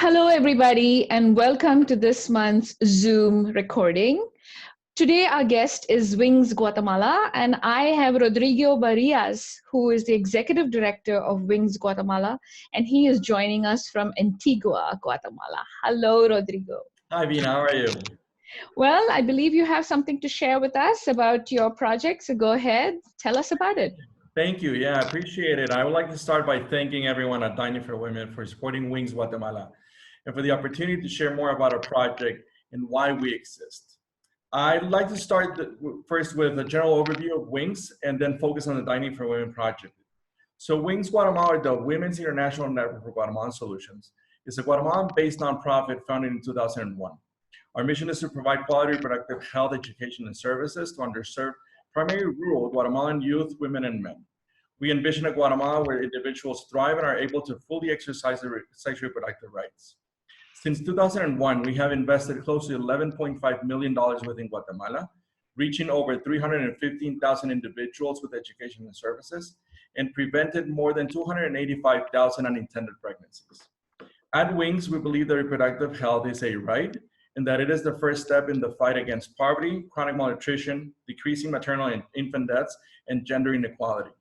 Hello, everybody, and welcome to this month's Zoom recording. Today, our guest is Wings Guatemala, and I have Rodrigo Barillas, who is the Executive Director of Wings Guatemala, and he is joining us from Antigua, Guatemala. Hello, Rodrigo. Hi, Vina, how are you? Well, I believe you have something to share with us about your project, so go ahead, tell us about it. Thank you. Yeah, I appreciate it. I would like to start by thanking everyone at Dining for Women for supporting Wings Guatemala and for the opportunity to share more about our project and why we exist. I'd like to start first with a general overview of Wings and then focus on the Dining for Women project. So Wings Guatemala, the Women's International Network for Guatemalan Solutions, is a Guatemalan-based nonprofit founded in 2001. Our mission is to provide quality reproductive health, education, and services to underserved, primarily rural Guatemalan youth, women, and men. We envision a Guatemala where individuals thrive and are able to fully exercise their sexual reproductive rights. Since 2001, we have invested close to $11.5 million within Guatemala, reaching over 315,000 individuals with education and services, and prevented more than 285,000 unintended pregnancies. At Wings, we believe that reproductive health is a right, and that it is the first step in the fight against poverty, chronic malnutrition, decreasing maternal and infant deaths, and gender inequality.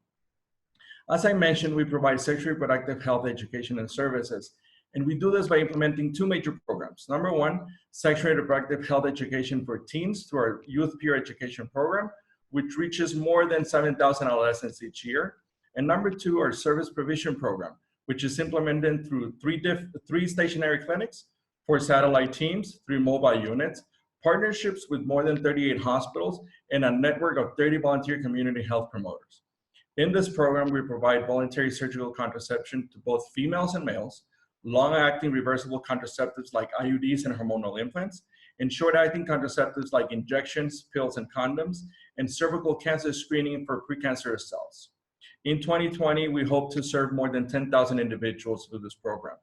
As I mentioned, we provide sexual reproductive health education and services, and we do this by implementing two major programs. Number one, sexual reproductive health education for teens through our Youth Peer Education Program, which reaches more than 7,000 adolescents each year. And number two, our Service Provision Program, which is implemented through three stationary clinics, 4 satellite teams, 3 mobile units, partnerships with more than 38 hospitals, and a network of 30 volunteer community health promoters. In this program, we provide voluntary surgical contraception to both females and males, long-acting reversible contraceptives like IUDs and hormonal implants, and short-acting contraceptives like injections, pills, and condoms, and cervical cancer screening for precancerous cells. In 2020, we hope to serve more than 10,000 individuals through this program.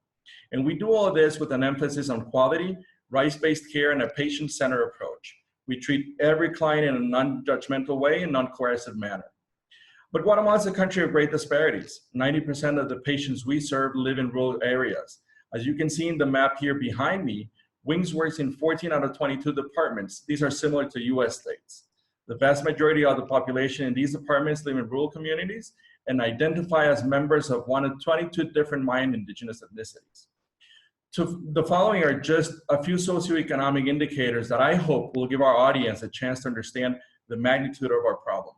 And we do all of this with an emphasis on quality, rights-based care, and a patient-centered approach. We treat every client in a non-judgmental way and non-coercive manner. But Guatemala is a country of great disparities. 90% of the patients we serve live in rural areas. As you can see in the map here behind me, Wings works in 14 out of 22 departments. These are similar to US states. The vast majority of the population in these departments live in rural communities and identify as members of one of 22 different Mayan indigenous ethnicities. The following are just a few socioeconomic indicators that I hope will give our audience a chance to understand the magnitude of our problem.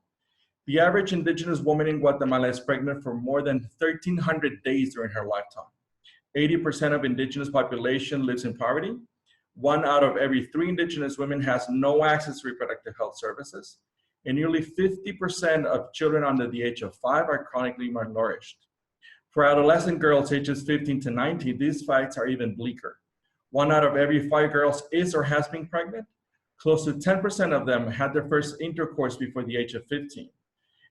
The average indigenous woman in Guatemala is pregnant for more than 1,300 days during her lifetime. 80% of indigenous population lives in poverty. 1 out of every 3 indigenous women has no access to reproductive health services. And nearly 50% of children under the age of 5 are chronically malnourished. For adolescent girls ages 15 to 19, these facts are even bleaker. 1 out of every 5 girls is or has been pregnant. Close to 10% of them had their first intercourse before the age of 15.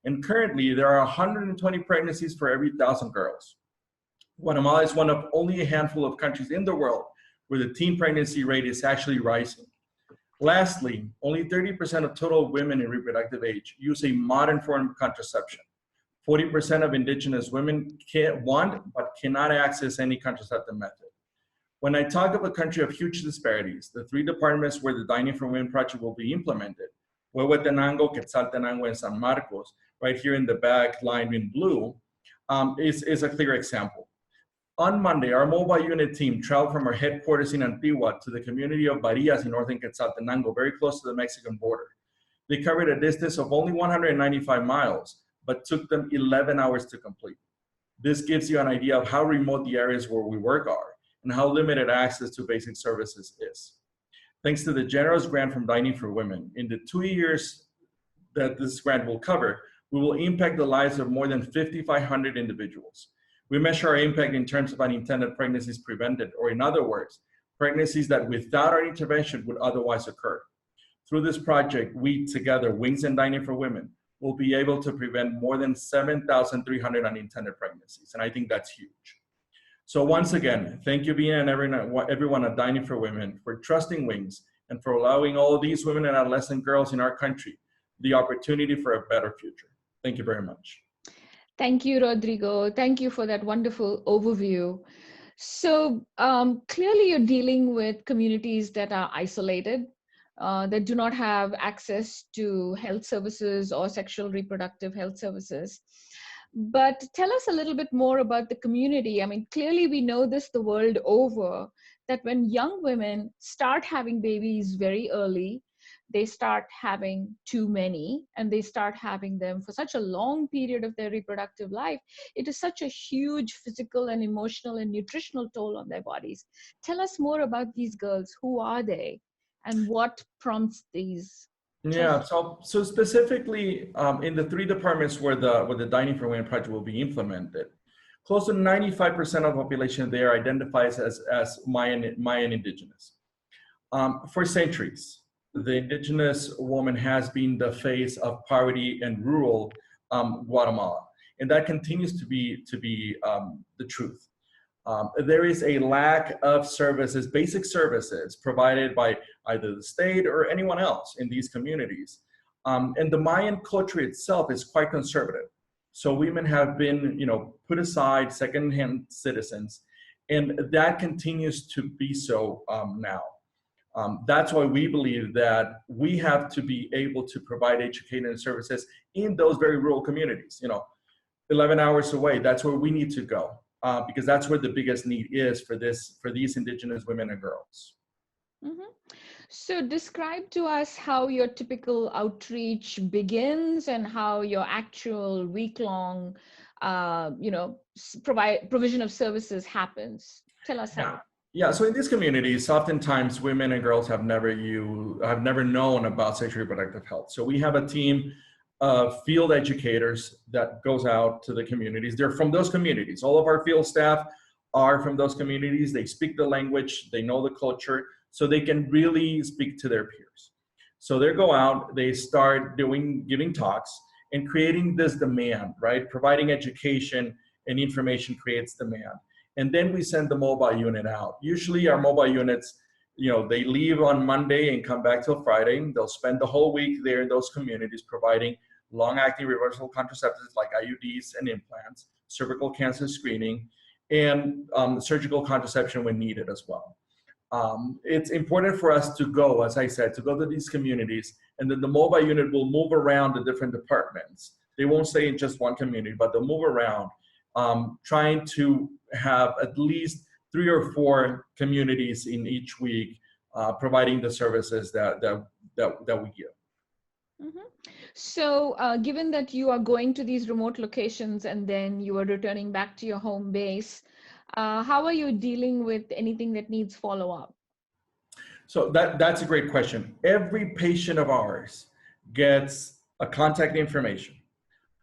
And currently, there are 120 pregnancies for every 1,000 girls. Guatemala is one of only a handful of countries in the world where the teen pregnancy rate is actually rising. Lastly, only 30% of total women in reproductive age use a modern form of contraception. 40% of indigenous women want but cannot access any contraceptive method. When I talk of a country of huge disparities, the 3 departments where the Dining for Women project will be implemented, Huehuetenango, Quetzaltenango, and San Marcos, right here in the back line in blue, is a clear example. On Monday, our mobile unit team traveled from our headquarters in Antigua to the community of Barillas in northern Quetzaltenango, very close to the Mexican border. They covered a distance of only 195 miles, but took them 11 hours to complete. This gives you an idea of how remote the areas where we work are and how limited access to basic services is. Thanks to the generous grant from Dining for Women, in the 2 years that this grant will cover, we will impact the lives of more than 5,500 individuals. We measure our impact in terms of unintended pregnancies prevented, or in other words, pregnancies that without our intervention would otherwise occur. Through this project, we together, Wings and Dining for Women, will be able to prevent more than 7,300 unintended pregnancies, and I think that's huge. So once again, thank you, Vina, and everyone at Dining for Women for trusting Wings and for allowing all of these women and adolescent girls in our country the opportunity for a better future. Thank you very much. Thank you, Rodrigo. Thank you for that wonderful overview. So clearly, you're dealing with communities that are isolated, that do not have access to health services or sexual reproductive health services. But tell us a little bit more about the community. I mean, clearly, we know this the world over, that when young women start having babies very early, they start having too many, and they start having them for such a long period of their reproductive life. It is such a huge physical and emotional and nutritional toll on their bodies. Tell us more about these girls. Who are they, and what prompts these Yeah, choices? so specifically in the three departments where the Dining for Women project will be implemented, close to 95% of the population there identifies as Mayan indigenous. For centuries, the indigenous woman has been the face of poverty in rural Guatemala, and that continues to be the truth. There is a lack of services, basic services provided by either the state or anyone else in these communities. And the Mayan culture itself is quite conservative. So women have been, put aside, second-hand citizens, and that continues to be so now. That's why we believe that we have to be able to provide education and services in those very rural communities. 11 hours away, that's where we need to go, because that's where the biggest need is for these indigenous women and girls. Mhm. So describe to us how your typical outreach begins and how your actual week-long, provision of services happens. Tell us Yeah. how. Yeah, so in these communities, oftentimes women and girls have never known about sexual reproductive health. So we have a team of field educators that goes out to the communities. They're from those communities. All of our field staff are from those communities. They speak the language, they know the culture, so they can really speak to their peers. So they go out, they start giving talks and creating this demand, right? Providing education and information creates demand. And then we send the mobile unit out. Usually our mobile units, they leave on Monday and come back till Friday. They'll spend the whole week there in those communities providing long-acting reversible contraceptives like IUDs and implants, cervical cancer screening, and surgical contraception when needed as well. It's important for us to go, as I said, to go to these communities, and then the mobile unit will move around the different departments. They won't stay in just one community, but they'll move around, trying to have at least 3 or 4 communities in each week, providing the services that we give. Mhm. So, given that you are going to these remote locations and then you are returning back to your home base, how are you dealing with anything that needs follow-up? So that's a great question. Every patient of ours gets a contact information.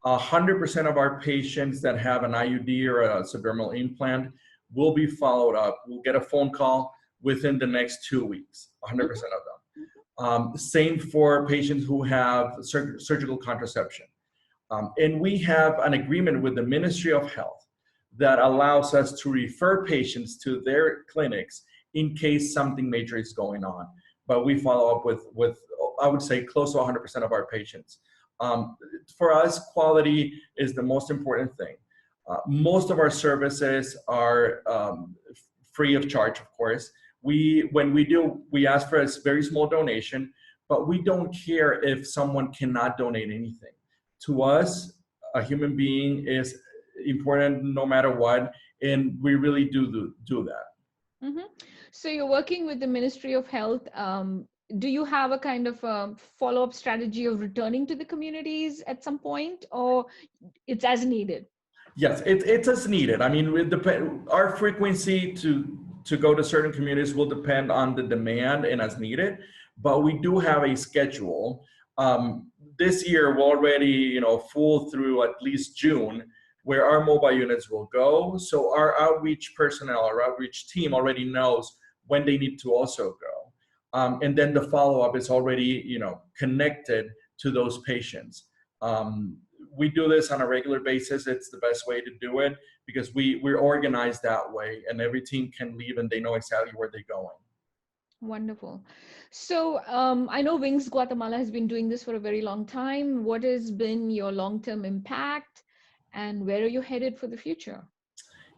100% of our patients that have an IUD or a subdermal implant will be followed up. We'll get a phone call within the next 2 weeks, 100% of them. Same for patients who have surgical contraception. And we have an agreement with the Ministry of Health that allows us to refer patients to their clinics in case something major is going on. But we follow up with I would say, close to 100% of our patients. For us, quality is the most important thing. Most of our services are free of charge, of course. When we do, we ask for a very small donation, but we don't care if someone cannot donate anything. To us, a human being is important no matter what, and we really do that. Mm-hmm. So you're working with the Ministry of Health. Do you have a kind of follow-up strategy of returning to the communities at some point, or it's as needed? Yes, it's as needed. I mean, our frequency to go to certain communities will depend on the demand and as needed, but we do have a schedule. This year, we're already full through at least June, where our mobile units will go. So our outreach personnel, our outreach team already knows when they need to also go. And then the follow-up is already connected to those patients. We do this on a regular basis. It's the best way to do it because we're organized that way, and every team can leave and they know exactly where they're going. Wonderful. So I know Wings Guatemala has been doing this for a very long time. What has been your long-term impact, and where are you headed for the future?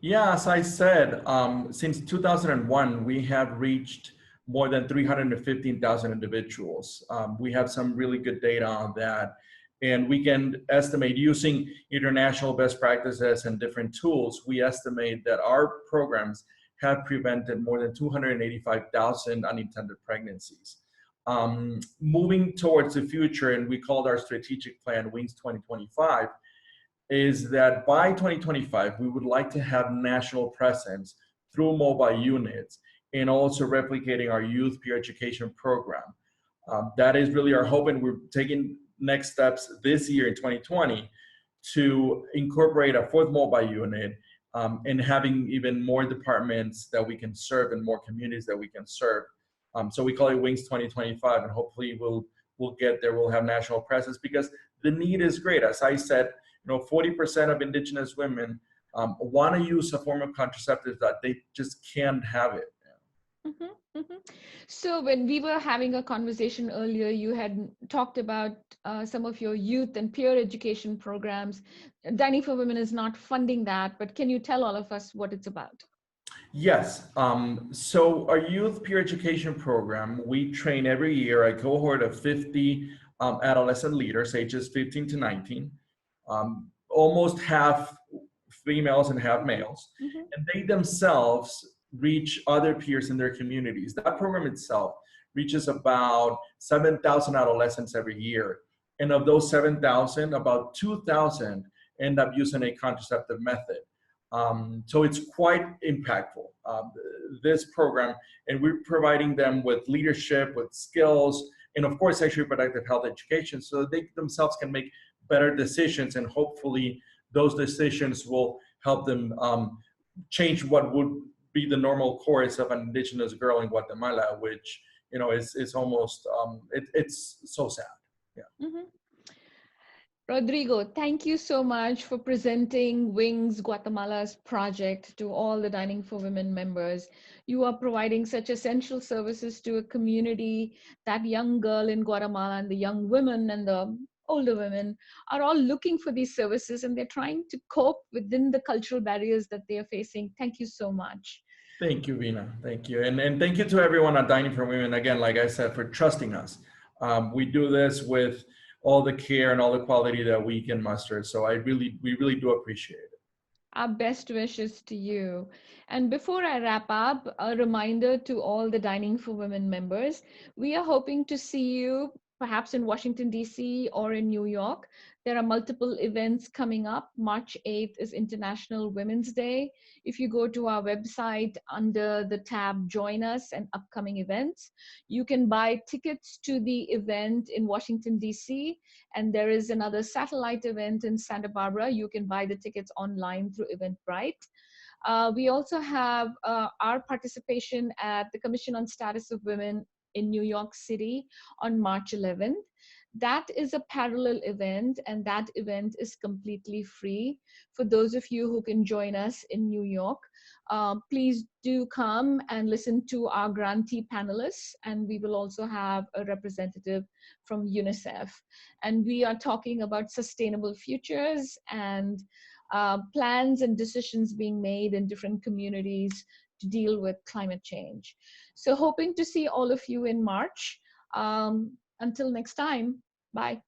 Yeah, as I said, since 2001, we have reached more than 315,000 individuals. We have some really good data on that. And we can estimate using international best practices and different tools, we estimate that our programs have prevented more than 285,000 unintended pregnancies. Moving towards the future, and we called our strategic plan Wings 2025, is that by 2025, we would like to have national presence through mobile units and also replicating our youth peer education program. That is really our hope, and we're taking next steps this year in 2020 to incorporate a fourth mobile unit and having even more departments that we can serve and more communities that we can serve. So we call it Wings 2025, and hopefully we'll get there. We'll have national presence because the need is great. As I said, 40% of Indigenous women want to use a form of contraceptive that they just can't have it. Mm-hmm, mm-hmm. So when we were having a conversation earlier, you had talked about some of your youth and peer education programs. Dining for Women is not funding that, but can you tell all of us what it's about? Yes. So our youth peer education program, we train every year a cohort of 50 adolescent leaders, ages 15 to 19, almost half females and half males. Mm-hmm. And they themselves reach other peers in their communities. That program itself reaches about 7,000 adolescents every year. And of those 7,000, about 2,000 end up using a contraceptive method. So it's quite impactful, this program, and we're providing them with leadership, with skills, and of course, sexual reproductive health education so that they themselves can make better decisions, and hopefully those decisions will help them change what would be the normal course of an Indigenous girl in Guatemala, which, is almost, it's so sad. Yeah. Mm-hmm. Rodrigo, thank you so much for presenting Wings Guatemala's project to all the Dining for Women members. You are providing such essential services to a community. That young girl in Guatemala and the young women and the older women are all looking for these services, and they're trying to cope within the cultural barriers that they are facing. Thank you so much. Thank you, Vina. Thank you. And thank you to everyone at Dining for Women, again, like I said, for trusting us. We do this with all the care and all the quality that we can muster. So we really do appreciate it. Our best wishes to you. And before I wrap up, a reminder to all the Dining for Women members, we are hoping to see you perhaps in Washington, D.C. or in New York. There are multiple events coming up. March 8th is International Women's Day. If you go to our website under the tab Join Us and Upcoming Events, you can buy tickets to the event in Washington, D.C. And there is another satellite event in Santa Barbara. You can buy the tickets online through Eventbrite. We also have our participation at the Commission on Status of Women in New York City on March 11th. That is a parallel event, and that event is completely free. For those of you who can join us in New York, please do come and listen to our grantee panelists, and we will also have a representative from UNICEF. And we are talking about sustainable futures and plans and decisions being made in different communities to deal with climate change. So hoping to see all of you in March. Until next time, bye.